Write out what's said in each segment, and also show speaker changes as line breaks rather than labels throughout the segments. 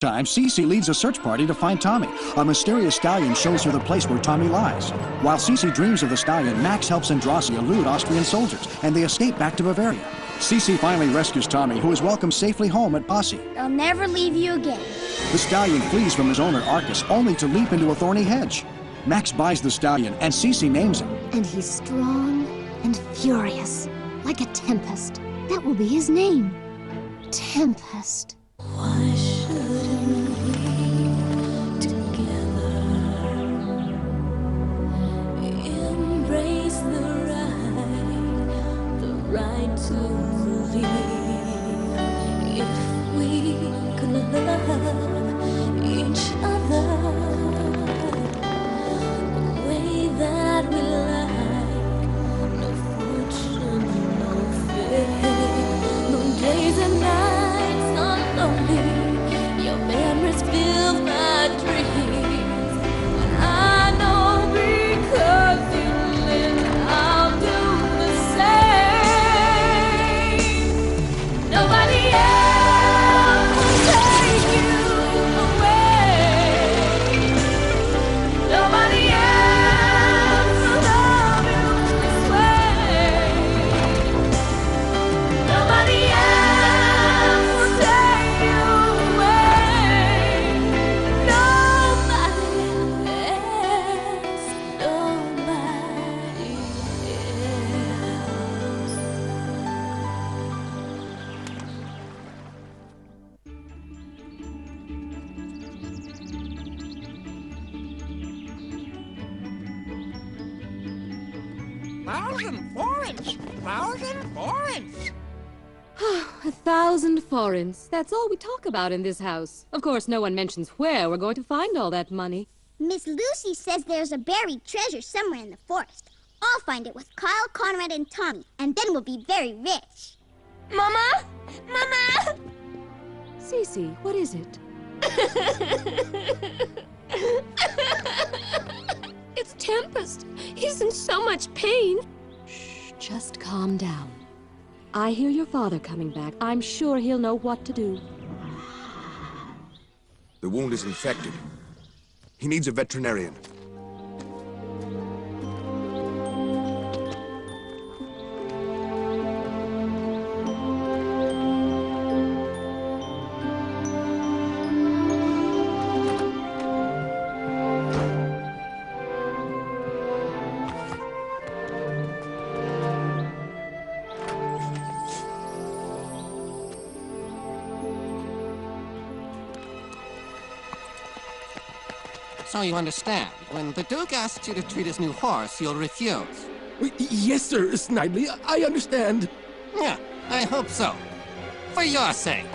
Time, Sissi leads a search party to find Tommy. A mysterious stallion shows her the place where Tommy lies. While Sissi dreams of the stallion, Max helps Andrassy elude Austrian soldiers, and they escape back to Bavaria. Sissi finally rescues Tommy, who is welcomed safely home at Posse.
I'll never leave you again.
The stallion flees from his owner, Arcus, only to leap into a thorny hedge. Max buys the stallion, and Sissi names him.
And he's strong and furious, like a tempest. That will be his name. Tempest.
Why shouldn't we together embrace the right to believe? If we could love each other the way that we like, no fortune, no fate, no days and nights are lonely. Your memories fill my dreams, and I know because you live, I'll do the same. Nobody else will take you away. Nobody else will love you this way. Nobody else will take you away. Nobody else. Nobody
$1,000 $1,000.
1,000 forints. That's all we talk about in this house. Of course, no one mentions where we're going to find all that money.
Miss Lucy says there's a buried treasure somewhere in the forest. I'll find it with Kyle, Conrad, and Tommy, and then we'll be very rich.
Mama? Mama?
Sissi, what is it?
It's Tempest. He's in so much pain.
Shh, just calm down. I hear your father coming back. I'm sure he'll know what to do.
The wound is infected. He needs a veterinarian.
So you understand, when the Duke asks you to treat his new horse, you'll refuse.
Yes, sir, Snidely. I understand.
Yeah, I hope so. For your sake.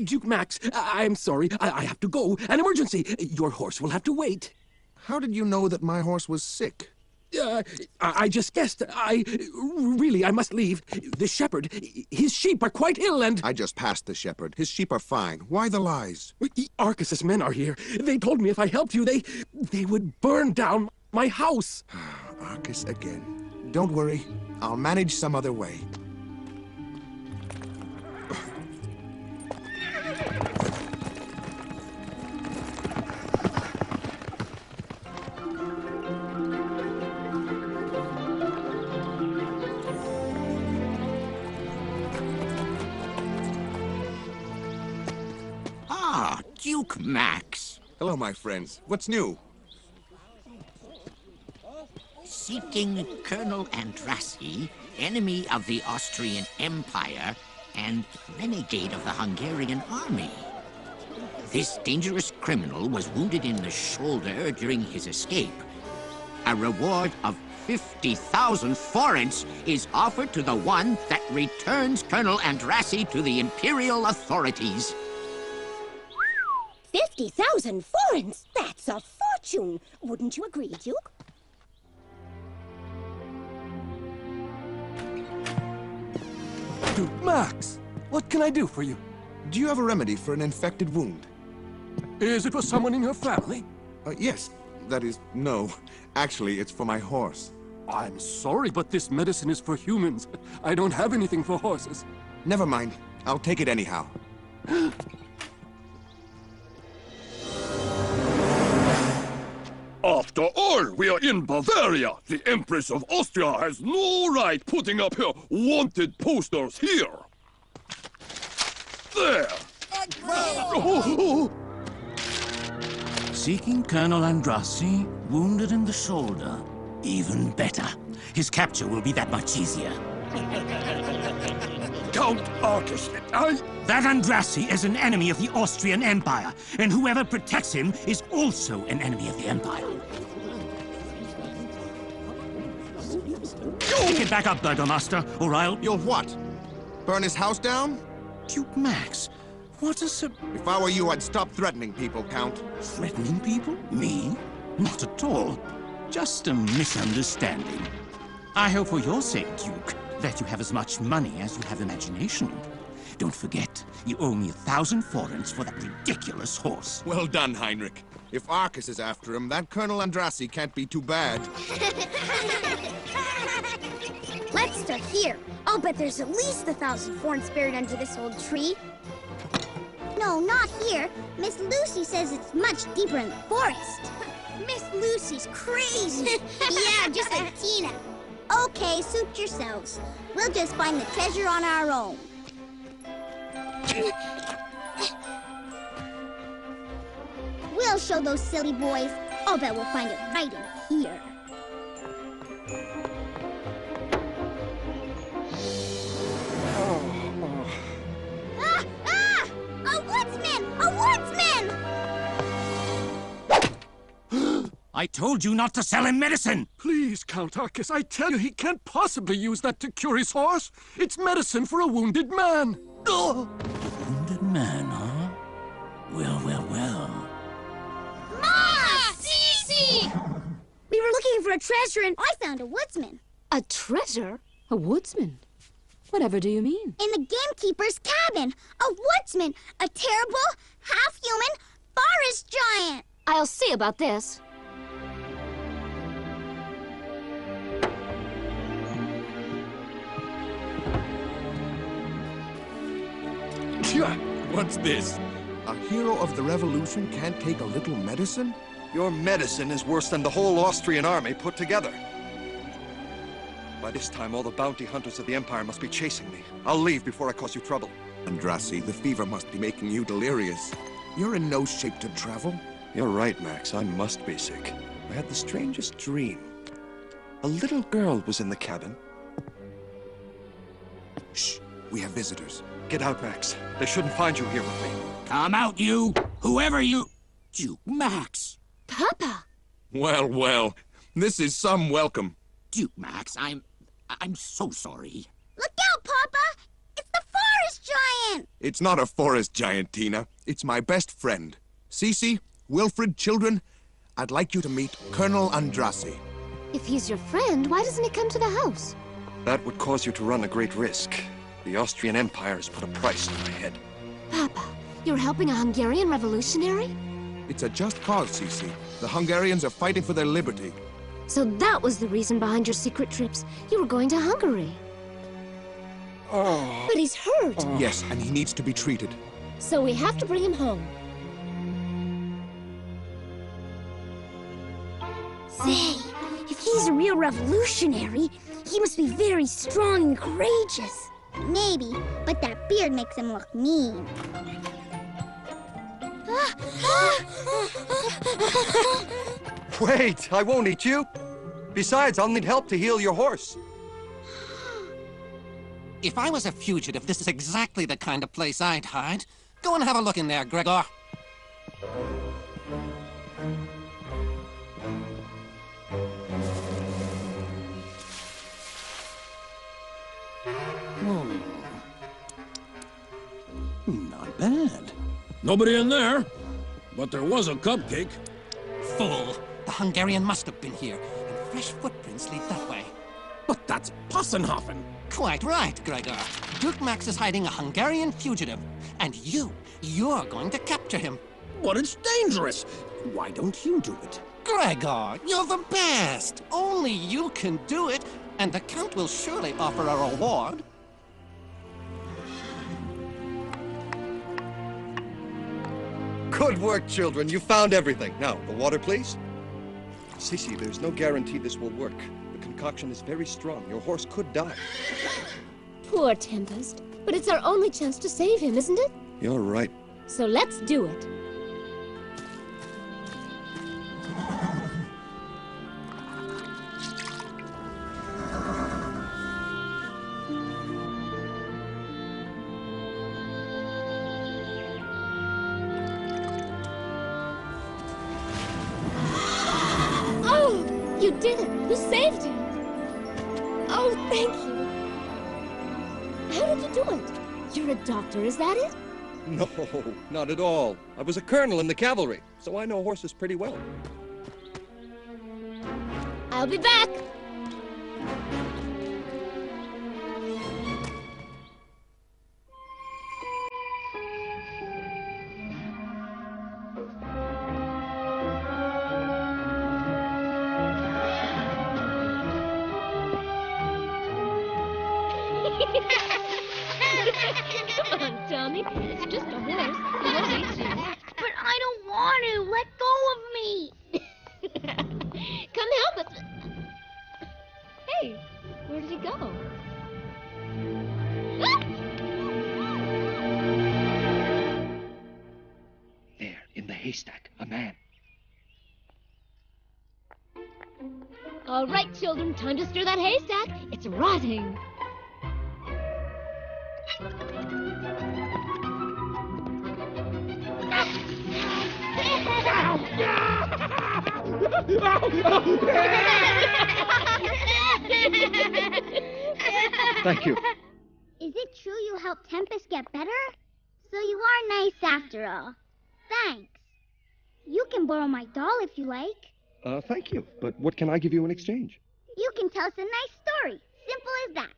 Duke Max, I'm sorry. I have to go. An emergency. Your horse will have to wait.
How did you know that my horse was sick?
I just guessed. I must leave. The shepherd, his sheep are quite ill and...
I just passed the shepherd. His sheep are fine. Why the lies?
Arcus's men are here. They told me if I helped you, they would burn down my house.
Arcus again. Don't worry. I'll manage some other way.
Duke Max.
Hello, my friends. What's new?
Seeking Colonel Andrassy, enemy of the Austrian Empire, and renegade of the Hungarian army. This dangerous criminal was wounded in the shoulder during his escape. A reward of 50,000 forints is offered to the one that returns Colonel Andrassy to the Imperial authorities.
50,000 forints? That's a fortune. Wouldn't you agree, Duke?
Duke Max! What can I do for you?
Do you have a remedy for an infected wound?
Is it for someone in your family?
Yes. That is, no. Actually, it's for my horse.
I'm sorry, but this medicine is for humans. I don't have anything for horses.
Never mind. I'll take it anyhow.
After all, we are in Bavaria. The Empress of Austria has no right putting up her wanted posters here. There.
Seeking Colonel Andrassi, wounded in the shoulder. Even better. His capture will be that much easier.
Count Arcus,
That Andrassi is an enemy of the Austrian Empire, and whoever protects him is also an enemy of the Empire. Pick it back up, Burgomaster, or I'll...
You'll what? Burn his house down?
Duke Max, what a
If I were you, I'd stop threatening people, Count.
Threatening people? Me? Not at all. Just a misunderstanding. I hope for your sake, Duke, that you have as much money as you have imagination. Don't forget, you owe me 1,000 florins for that ridiculous horse.
Well done, Heinrich. If Arcus is after him, that Colonel Andrassi can't be too bad.
Let's start here. I'll bet there's at least 1,000 florins buried under this old tree. No, not here. Miss Lucy says it's much deeper in the forest. Miss Lucy's crazy. Yeah, just like Tina. Okay, suit yourselves. We'll just find the treasure on our own. We'll show those silly boys. I'll bet we'll find it right in here. Ah! Ah! A woodsman! A woodsman!
I told you not to sell him medicine!
Please, Count Arcus, I tell you, he can't possibly use that to cure his horse. It's medicine for a wounded man. Oh!
Wounded man, huh? Well, well, well.
Ma! Sissi! We were looking for a treasure and I found a woodsman.
A treasure?
A woodsman? Whatever do you mean?
In the gamekeeper's cabin. A woodsman. A terrible, half-human forest giant.
I'll see about this.
What's this?
A hero of the revolution can't take a little medicine?
Your medicine is worse than the whole Austrian army put together. By this time, all the bounty hunters of the Empire must be chasing me. I'll leave before I cause you trouble.
Andrassi, the fever must be making you delirious. You're in no shape to travel.
You're right, Max. I must be sick. I had the strangest dream. A little girl was in the cabin.
Shh, we have visitors.
Get out, Max. They shouldn't find you here with me.
Come out, you! Whoever you... Duke Max!
Papa!
Well, well, this is some welcome.
Duke Max, I'm so sorry.
Look out, Papa! It's the forest giant!
It's not a forest giant, Tina. It's my best friend. Sissi, Wilfred, children, I'd like you to meet Colonel Andrassi.
If he's your friend, why doesn't he come to the house?
That would cause you to run a great risk. The Austrian Empire has put a price on my head.
Papa, you're helping a Hungarian revolutionary?
It's a just cause, Sissi. The Hungarians are fighting for their liberty.
So that was the reason behind your secret trips. You were going to Hungary.
But he's hurt.
Yes, and he needs to be treated.
So we have to bring him home.
Say, if he's a real revolutionary, he must be very strong and courageous. Maybe, but that beard makes him look mean.
Wait, I won't eat you. Besides, I'll need help to heal your horse.
If I was a fugitive, this is exactly the kind of place I'd hide. Go and have a look in there, Gregor.
Not bad.
Nobody in there, but there was a cupcake.
Fool! The Hungarian must have been here, and fresh footprints lead that way.
But that's Possenhofen.
Quite right, Gregor. Duke Max is hiding a Hungarian fugitive, and you're going to capture him.
But it's dangerous. Why don't you do it?
Gregor, you're the best. Only you can do it, and the Count will surely offer a reward.
Good work, children. You found everything. Now, the water, please. Sissi, there's no guarantee this will work. The concoction is very strong. Your horse could die.
Poor Tempest. But it's our only chance to save him, isn't it?
You're right.
So let's do it. You did it! You saved him! Oh, thank you! How did you do it? You're a doctor, is that it?
No, not at all. I was a colonel in the cavalry, so I know horses pretty well.
I'll be back! Come on, Tommy. It's just a horse. He won't eat you.
But I don't want to. Let go of me.
Come help us. Hey, where did he go?
There, in the haystack, a man.
All right, children, time to stir that haystack. It's rotting.
Thank you.
Is it true you helped Tempest get better? So you are nice after all. Thanks. You can borrow my doll if you like.
Thank you. But what can I give you in exchange?
You can tell us a nice story. Simple as that.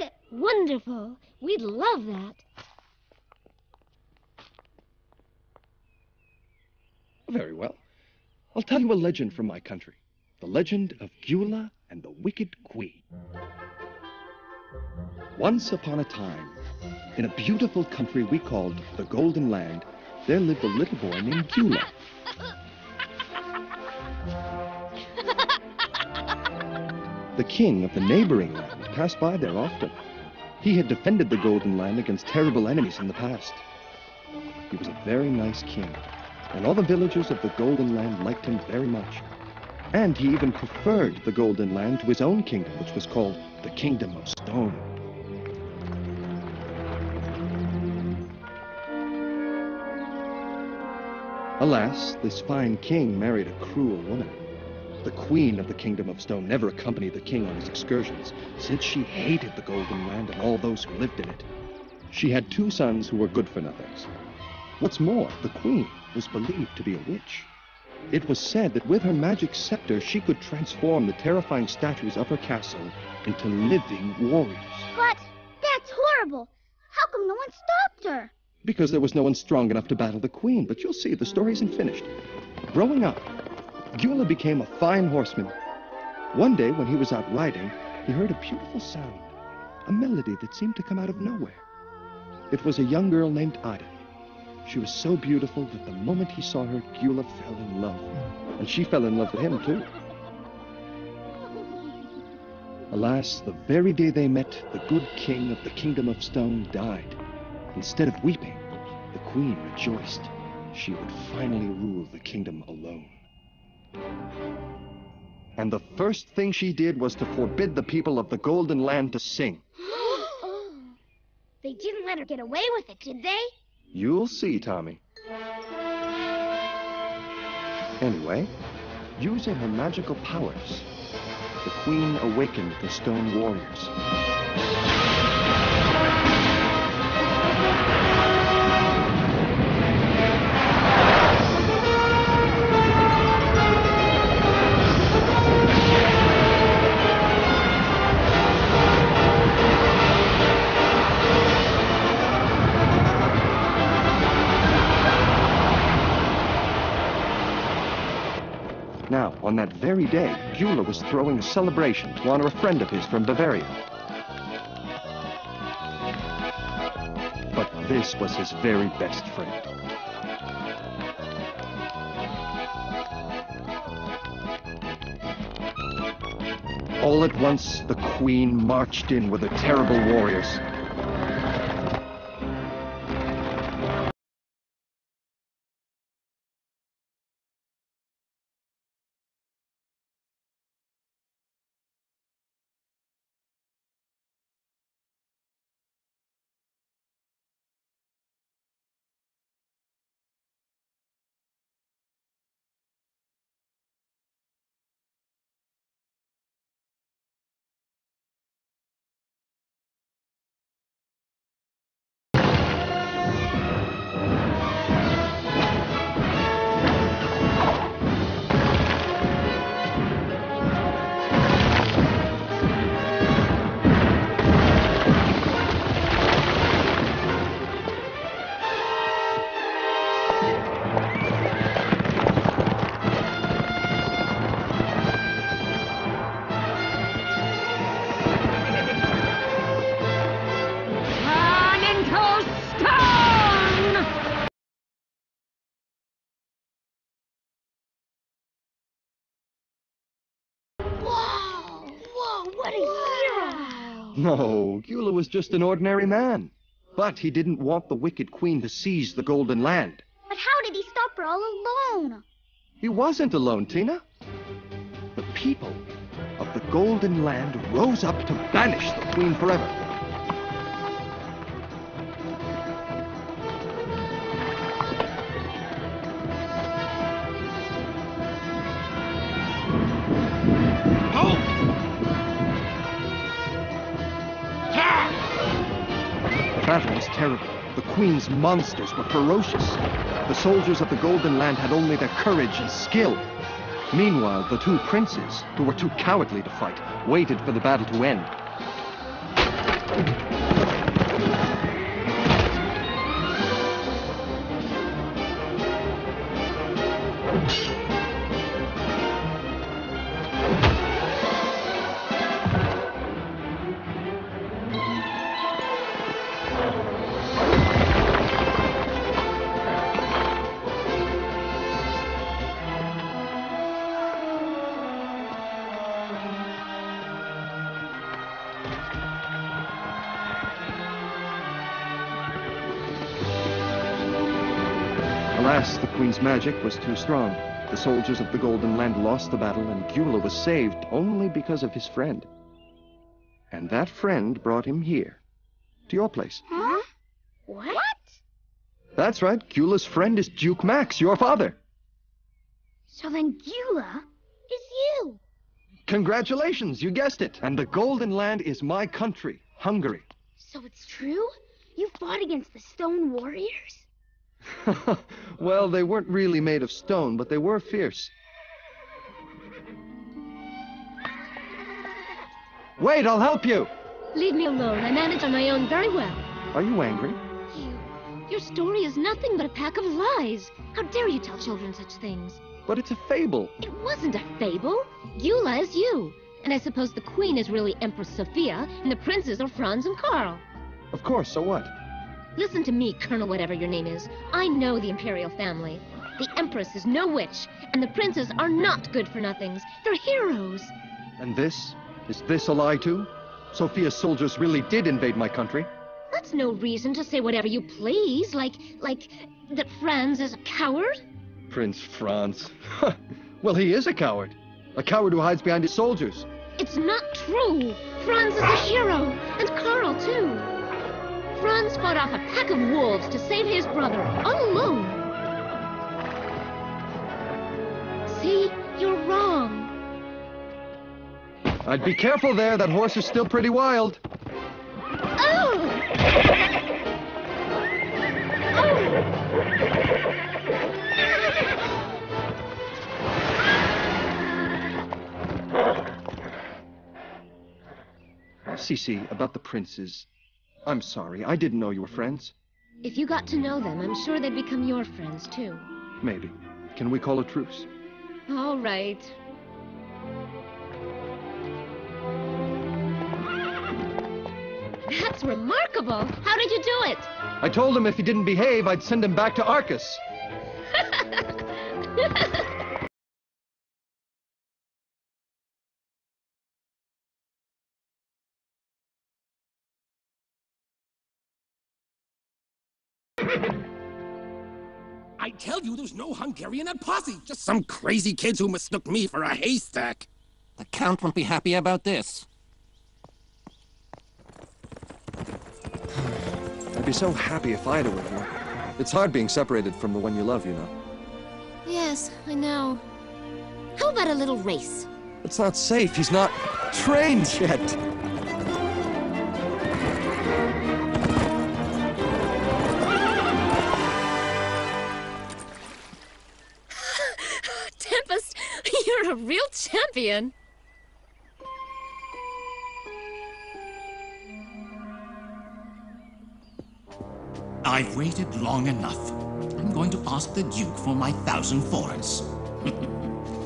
Wow. Wonderful. We'd love that.
Very well. I'll tell you a legend from my country. The legend of Gyula and the Wicked Queen. Once upon a time, in a beautiful country we called the Golden Land, there lived a little boy named Gyula. The king of the neighboring land passed by there often. He had defended the Golden Land against terrible enemies in the past. He was a very nice king, and all the villagers of the Golden Land liked him very much. And he even preferred the Golden Land to his own kingdom, which was called the Kingdom of Stone. Alas, this fine king married a cruel woman. The queen of the Kingdom of Stone never accompanied the king on his excursions, since she hated the Golden Land and all those who lived in it. She had 2 sons who were good-for-nothings. What's more, the queen was believed to be a witch. It was said that with her magic scepter, she could transform the terrifying statues of her castle into living warriors.
But that's horrible. How come no one stopped her?
Because there was no one strong enough to battle the queen, but you'll see, the story isn't finished. Growing up, Gyula became a fine horseman. One day, when he was out riding, he heard a beautiful sound, a melody that seemed to come out of nowhere. It was a young girl named Ada. She was so beautiful that the moment he saw her, Gyula fell in love. And she fell in love with him, too. Alas, the very day they met, the good king of the Kingdom of Stone died. Instead of weeping, the queen rejoiced. She would finally rule the kingdom alone. And the first thing she did was to forbid the people of the Golden Land to sing.
Oh, they didn't let her get away with it, did they?
You'll see, Tommy. Anyway, using her magical powers, the queen awakened the stone warriors. now, on that very day, Gyula was throwing a celebration to honor a friend of his from Bavaria. But this was his very best friend. All at once, the Queen marched in with her terrible warriors. No, Gyula was just an ordinary man. But he didn't want the wicked queen to seize the Golden Land.
But how did he stop her all alone?
He wasn't alone, Tina. The people of the Golden Land rose up to banish the queen forever. The battle was terrible. The Queen's monsters were ferocious. The soldiers of the Golden Land had only their courage and skill. Meanwhile, the two princes, who were too cowardly to fight, waited for the battle to end. Alas, the Queen's magic was too strong. The soldiers of the Golden Land lost the battle, and Gyula was saved only because of his friend. And that friend brought him here, to your place.
Huh? What?
That's right, Gyula's friend is Duke Max, your father.
So then Gyula is you.
Congratulations, you guessed it. And the Golden Land is my country, Hungary.
So it's true? You fought against the Stone Warriors?
Well, they weren't really made of stone, but they were fierce. Wait, I'll help you!
Leave me alone. I manage on my own very well.
Are you angry?
Your story is nothing but a pack of lies. How dare you tell children such things?
But it's a fable.
It wasn't a fable. Gyula is you. And I suppose the Queen is really Empress Sophia, and the princes are Franz and Karl.
Of course, so what?
Listen to me, Colonel whatever your name is. I know the Imperial family. The Empress is no witch, and the princes are not good-for-nothings. They're heroes.
And this? Is this a lie, too? Sophia's soldiers really did invade my country.
That's no reason to say whatever you please, like that Franz is a coward?
Prince Franz. Well, he is a coward. A coward who hides behind his soldiers.
It's not true. Franz is a hero, and Karl, too. Franz fought off a pack of wolves to save his brother, all alone. See? You're wrong.
I'd be careful there. That horse is still pretty wild.
Oh!
Sissi, about the princes. I'm sorry. I didn't know you were friends.
If you got to know them, I'm sure they'd become your friends, too.
Maybe. Can we call a truce?
All right. That's remarkable. How did you do it?
I told him if he didn't behave, I'd send him back to Arcus.
I tell you, there's no Hungarian at Posse. Just some crazy kids who mistook me for a haystack.
The Count won't be happy about this.
I'd be so happy if I had a with you. It's hard being separated from the one you love, you know.
Yes, I know. How about a little race?
It's not safe. He's not trained yet.
Tempest, you're a real champion.
I've waited long enough. I'm going to ask the Duke for my 1,000 florins.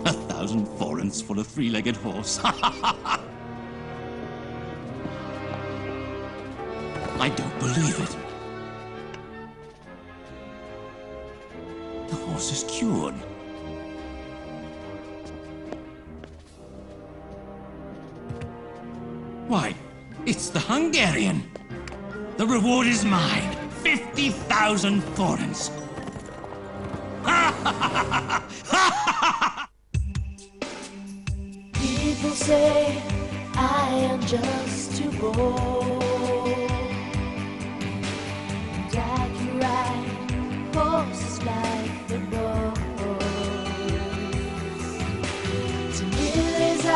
1,000 florins for a three-legged horse. I don't believe it. The horse is cured. Why, it's the Hungarian. The reward is mine. 50,000 florins.
People say I am just too bold, and I can ride horses like the boys. To millions I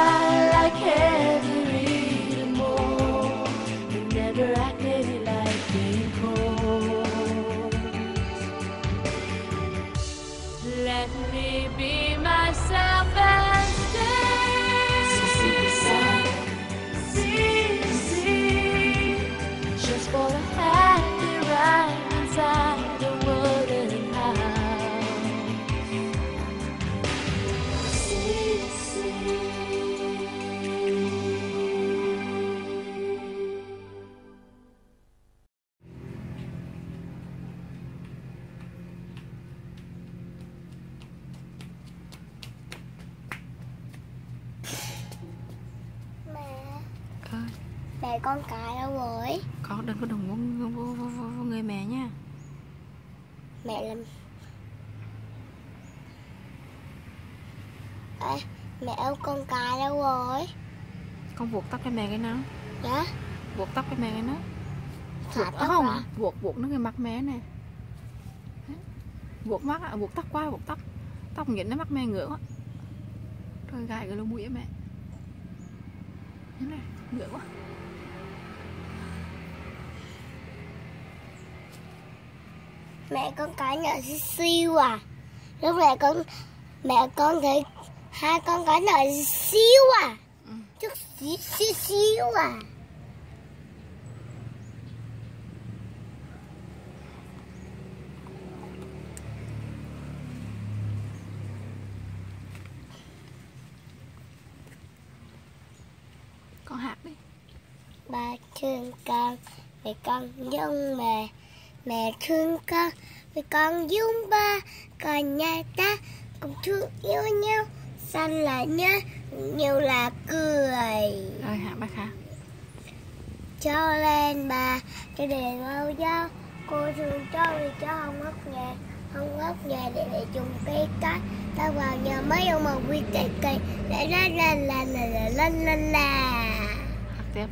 like heavy reading more, but never acted like being cold. Let me be myself and just for a happy ride inside the wooden house. Sissi.
Mẹ con cái đâu rồi?
Con đừng có đụng vô người mẹ nha.
Mẹ làm... Ê, mẹ ơi con cái đâu rồi?
Con vuột tóc cho mẹ cái nó.
Dạ?
Vuột tóc cho mẹ cái nó.
Không,
vuột nó cái mặt mẹ nè. Vuột mắt, vuột tóc qua, vuột tóc. Tóc nhìn nó mắt mẹ ngựa quá. Rồi gài cái lỗ mũi á mẹ. Thế này, ngựa quá.
Mẹ con cái nhỏ xíu à. Lúc này mẹ con thấy hai con cái nhỏ xíu à. Chút xíu à.
Con hát đi.
Ba thương con, mẹ con giống mẹ. Mẹ thương con, mẹ con giống ba. Còn nhà ta cũng thương yêu nhau. Xanh là nhớ, nhiều là cười.
Rồi hát bài khác.
Cho lên bà, cho đèn bao dao. Cô thương cho vì cho không ngất nhà. Không ngất nhà để trùng cây cái. Ta vào nhà mấy ông mà quy cây cây. Để la.
Hát tiếp.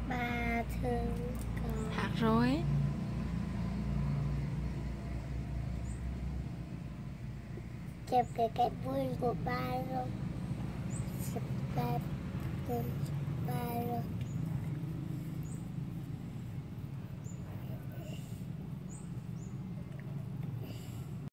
Ba thương con.
Hát rồi.
Chụp cái vui của ba luôn. Ba luôn.